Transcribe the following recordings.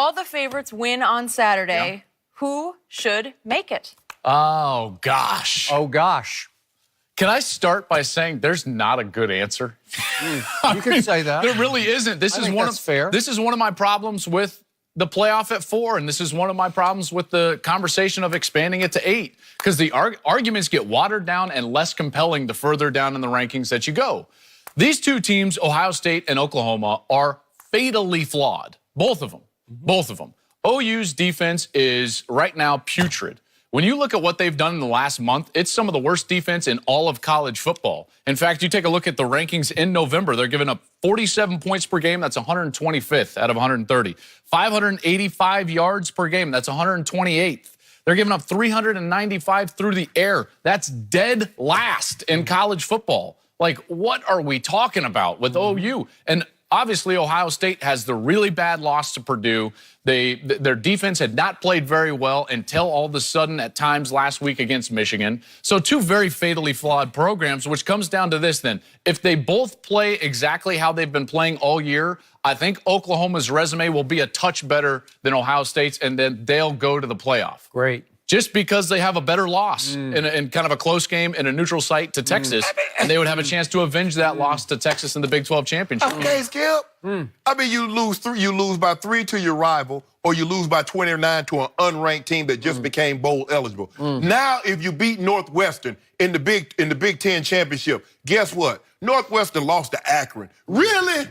All the favorites win on Saturday. Yeah. Who should make it? Oh, gosh. Oh, gosh. Can I start by saying there's not a good answer? You can say that. There really isn't. This is one of fair. This is one of my problems with the playoff at 4, and this is one of my problems with the conversation of expanding it to 8, because the arguments get watered down and less compelling the further down in the rankings that you go. These two teams, Ohio State and Oklahoma, are fatally flawed. Both of them. Both of them. OU's defense is right now putrid. When you look at what they've done in the last month, it's some of the worst defense in all of college football. In fact, you take a look at the rankings in November, they're giving up 47 points per game. That's 125th out of 130. 585 yards per game. That's 128th. They're giving up 395 through the air. That's dead last in college football. Like, what are we talking about with OU? And obviously, Ohio State has the really bad loss to Purdue. Their defense had not played very well until all of a sudden at times last week against Michigan. So two very fatally flawed programs, which comes down to this then. If they both play exactly how they've been playing all year, I think Oklahoma's resume will be a touch better than Ohio State's, and then they'll go to the playoff. Great. Just because they have a better loss in kind of a close game in a neutral site to Texas, and they would have a chance to avenge that loss to Texas in the Big 12 championship. Okay, Skip. I mean, you lose by 3 to your rival, or you lose by 29 to an unranked team that just became bowl eligible. Now, if you beat Northwestern in the Big Ten championship, guess what? Northwestern lost to Akron. Really?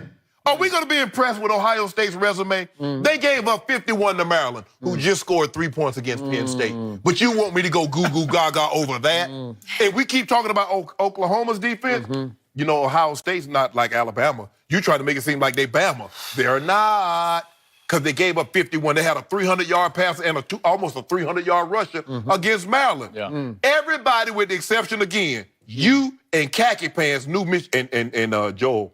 Are we going to be impressed with Ohio State's resume? They gave up 51 to Maryland, who just scored 3 points against Penn State. But you want me to go goo-goo gaga over that? And we keep talking about Oklahoma's defense. You know, Ohio State's not like Alabama. You try to make it seem like they Bama. They're not, because they gave up 51. They had a 300-yard pass and almost a 300-yard rusher against Maryland. Yeah. Everybody, with the exception, again, you and khaki pants knew and Joel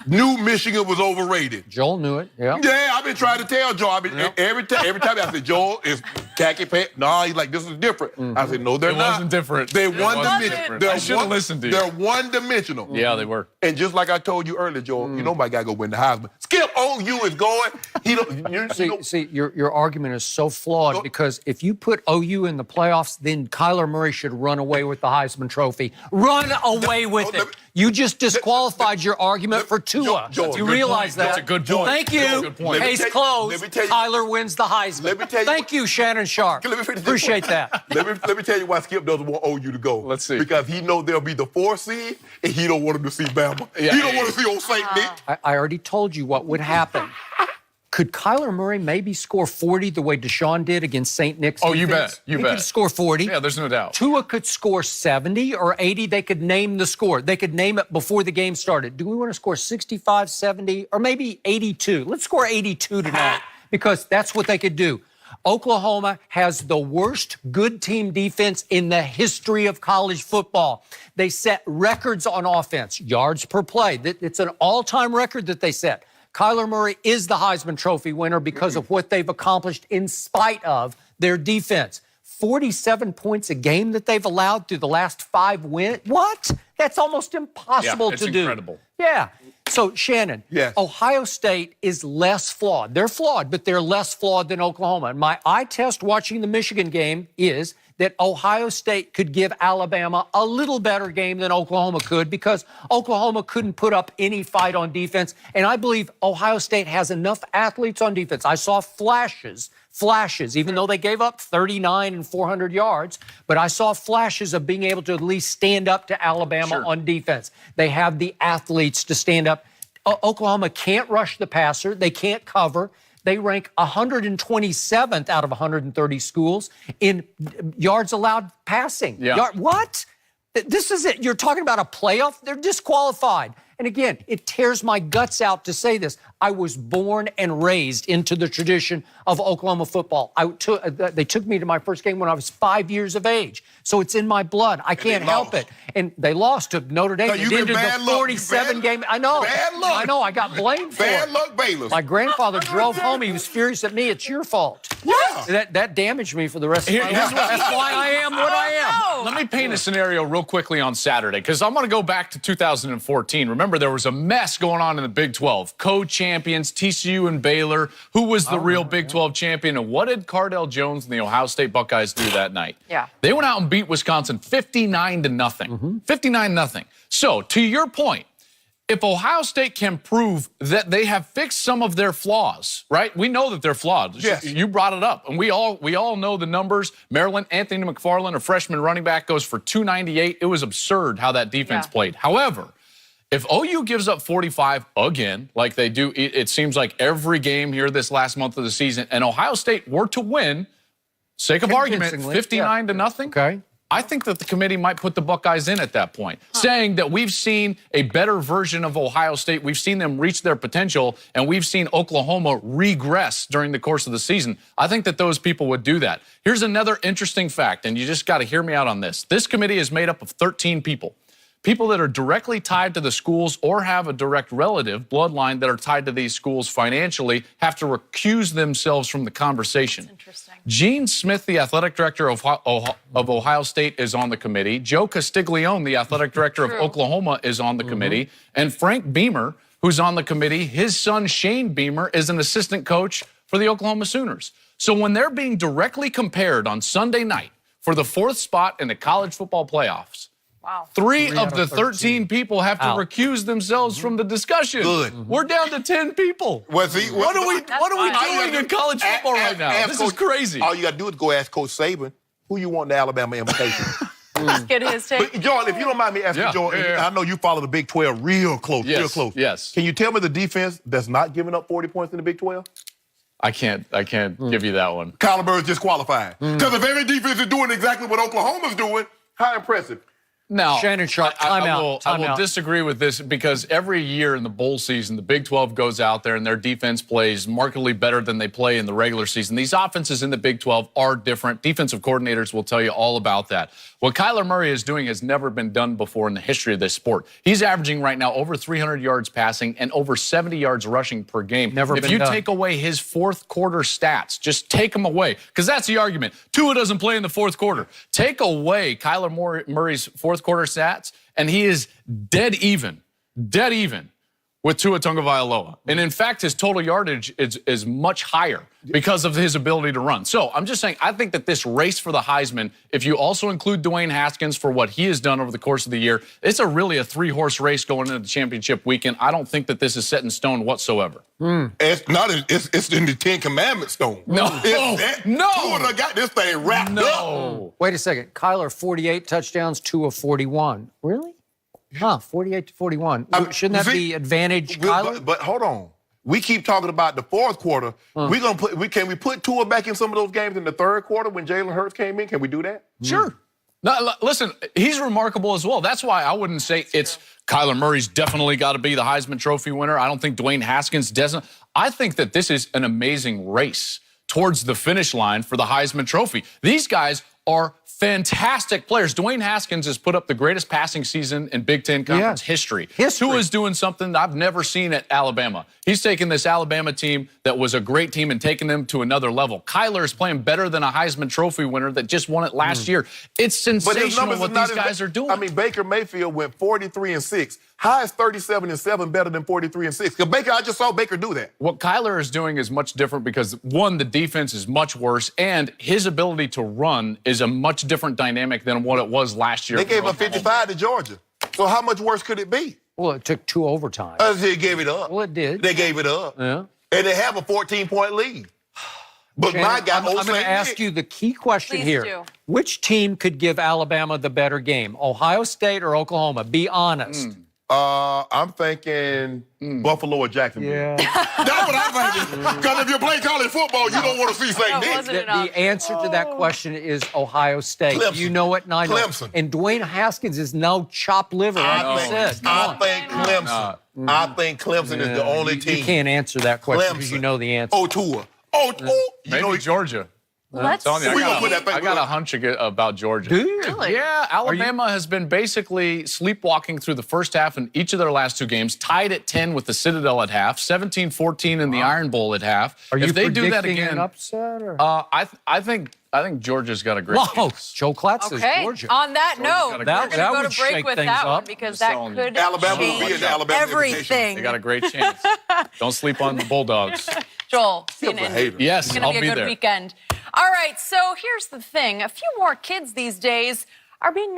knew Michigan was overrated. Joel knew it. Yeah. Yeah, I've been trying to tell Joel. Every time I said, Joel, is khaki pants. No, he's like, this is different. I said, no, they're not. It wasn't different. They're one-dimensional. I should have listened to you. They're one-dimensional. Yeah, they were. And just like I told you earlier, Joel, you know my guy go win the Heisman. Skip OU is going. He don't. See, your argument is so flawed because if you put OU in the playoffs, then Kyler Murray should run away with the Heisman Trophy. Run away with it. You just disqualified your argument for Tua. You realize that? That's a good point. Thank you. Case closed. Kyler wins the Heisman. Thank you, Shannon Sharp. Appreciate that. Let me tell you why Skip doesn't want OU to go. Let's see. Because he knows they'll be the 4th seed, and he don't want him to see Bama. Yeah. He don't want to see old St. Nick. I already told you what would happen. Could Kyler Murray maybe score 40 the way Deshaun did against St. Nick's? Oh, you bet. You bet. He could score 40. Yeah, there's no doubt. Tua could score 70 or 80. They could name the score. They could name it before the game started. Do we want to score 65, 70, or maybe 82? Let's score 82 tonight because that's what they could do. Oklahoma has the worst good team defense in the history of college football. They set records on offense, yards per play. It's an all-time record that they set. Kyler Murray is the Heisman Trophy winner because of what they've accomplished in spite of their defense. 47 points a game that they've allowed through the last 5 wins. What? That's almost impossible to do. It's incredible. Yeah. So, Shannon, yes. Ohio State is less flawed. They're flawed, but they're less flawed than Oklahoma. And my eye test watching the Michigan game is that Ohio State could give Alabama a little better game than Oklahoma could because Oklahoma couldn't put up any fight on defense. And I believe Ohio State has enough athletes on defense. I saw flashes, even though they gave up 39 and 400 yards, but I saw flashes of being able to at least stand up to Alabama on defense. They have the athletes to stand up. Oklahoma can't rush the passer. They can't cover. They rank 127th out of 130 schools in yards allowed passing. Yeah. What? This is it. You're talking about a playoff? They're disqualified. And again, it tears my guts out to say this. I was born and raised into the tradition of Oklahoma football. They took me to my first game when I was 5 years of age. So it's in my blood. I can't help it. And they lost to Notre Dame. It ended the 47 game. I know. Bad luck. I know. I got blamed for it. Bad luck, Bayless. My grandfather drove home. He was furious at me. It's your fault. What? Yeah. That damaged me for the rest of my life. Here's what- That's why I am what I am. Let me paint a scenario real quickly on Saturday, because I'm going to go back to 2014. Remember, there was a mess going on in the Big 12. Co-champions, TCU and Baylor. Who was the real Big 12 champion? And what did Cardell Jones and the Ohio State Buckeyes do that night? Yeah. They went out and beat Wisconsin 59-0. 59-0. So, to your point, if Ohio State can prove that they have fixed some of their flaws, right? We know that they're flawed. Yes. You brought it up, and we all know the numbers. Maryland, Anthony McFarland, a freshman running back, goes for 298. It was absurd how that defense played. However, if OU gives up 45 again, like they do, it seems like every game here this last month of the season, and Ohio State were to win, sake of argument, 59-0. Okay. I think that the committee might put the Buckeyes in at that point, saying that we've seen a better version of Ohio State. We've seen them reach their potential, and we've seen Oklahoma regress during the course of the season. I think that those people would do that. Here's another interesting fact, and you just got to hear me out on this. This committee is made up of 13 people. People that are directly tied to the schools or have a direct relative, bloodline, that are tied to these schools financially have to recuse themselves from the conversation. That's interesting. Gene Smith, the athletic director of Ohio State, is on the committee. Joe Castiglione, the athletic director of Oklahoma, is on the committee. And Frank Beamer, who's on the committee, his son Shane Beamer is an assistant coach for the Oklahoma Sooners. So when they're being directly compared on Sunday night for the 4th spot in the college football playoffs, Wow. Three of the 13 people have to recuse themselves from the discussion. Good. We're down to 10 people. Well, see, What are we fine. doing in college football right now? This is crazy. All you got to do is go ask Coach Saban who you want in the Alabama invitation. Let's get his take. But, Jordan, if you don't mind me asking, Jordan, I know you follow the Big 12 real close, real close. Yes. Can you tell me the defense that's not giving up 40 points in the Big 12? I can't give you that one. Kyler Murray's disqualified. Because if every defense is doing exactly what Oklahoma's doing, how impressive. Now, Shannon Sharp, I will disagree with this, because every year in the bowl season, the Big 12 goes out there and their defense plays markedly better than they play in the regular season. These offenses in the Big 12 are different. Defensive coordinators will tell you all about that. What Kyler Murray is doing has never been done before in the history of this sport. He's averaging right now over 300 yards passing and over 70 yards rushing per game. If you take away his 4th quarter stats, just take them away, because that's the argument. Tua doesn't play in the 4th quarter. Take away Kyler Murray's 4th quarter stats, and he is dead even with Tua Tagovailoa. And in fact, his total yardage is much higher because of his ability to run. So I'm just saying, I think that this race for the Heisman, if you also include Dwayne Haskins for what he has done over the course of the year, it's really a 3-horse race going into the championship weekend. I don't think that this is set in stone whatsoever. It's not. It's in the 10 Commandments stone. No. Tua got this thing wrapped up. Wait a second. Kyler, 48 touchdowns, Tua 41. Really? Huh, 48 to 41. Shouldn't that be advantage Kyler? But hold on. We keep talking about the 4th quarter. Can we put Tua back in some of those games in the 3rd quarter when Jalen Hurts came in? Can we do that? Sure. No, listen, he's remarkable as well. That's why I wouldn't say it's Kyler Murray's definitely got to be the Heisman Trophy winner. I don't think Dwayne Haskins doesn't. I think that this is an amazing race towards the finish line for the Heisman Trophy. These guys are fantastic players. Dwayne Haskins has put up the greatest passing season in Big Ten Conference history. Tua is doing something that I've never seen at Alabama. He's taken this Alabama team that was a great team and taken them to another level. Kyler is playing better than a Heisman Trophy winner that just won it last year. It's sensational what these guys are doing. I mean, Baker Mayfield went 43-6. How is 37-7 better than 43-6? Because Baker, I just saw Baker do that. What Kyler is doing is much different because, one, the defense is much worse, and his ability to run is a much different dynamic than what it was last year. They gave up 55 to Georgia. So how much worse could it be? Well, it took 2 overtimes. They gave it up. Well, it did. They gave it up. Yeah. And they have a 14-point lead. But Shannon, my God, I'm going to ask you the key question Please here. do. Which team could give Alabama the better game, Ohio State or Oklahoma? Be honest. I'm thinking Buffalo or Jacksonville. Yeah. That's what I'm thinking. Because if you play college football, you don't want to see St. That Nick. wasn't enough. The answer to that question is Ohio State. Clemson. You know it, and I know. Clemson. And Dwayne Haskins is no chopped liver, like you said. I think Clemson. I think Clemson is the only team. You can't answer that question because Clemson. you know the answer. Oh, Tua. You Maybe know, Georgia. Let's telling you, see. We gonna put that thing- I got a hunch about Georgia. Do you? Really? Yeah, Alabama has been basically sleepwalking through the first half in each of their last 2 games, tied at 10 with the Citadel at half, 17-14 in the Iron Bowl at half. Are you if they do that predicting again, an upset? Or? I think Georgia's got a great Whoa, chance. Joe Klatt says Okay. Georgia. On that got a note, great we're That- going to that go would to break shake with things that one up. because Just that telling you. could Alabama will be change in the Alabama invitation. everything. They got a great chance. Don't sleep on the Bulldogs. Joel, see you You're a in hater. Yes, It's going I'll to be be a good there. weekend. All right, so here's the thing. A few more kids these days are being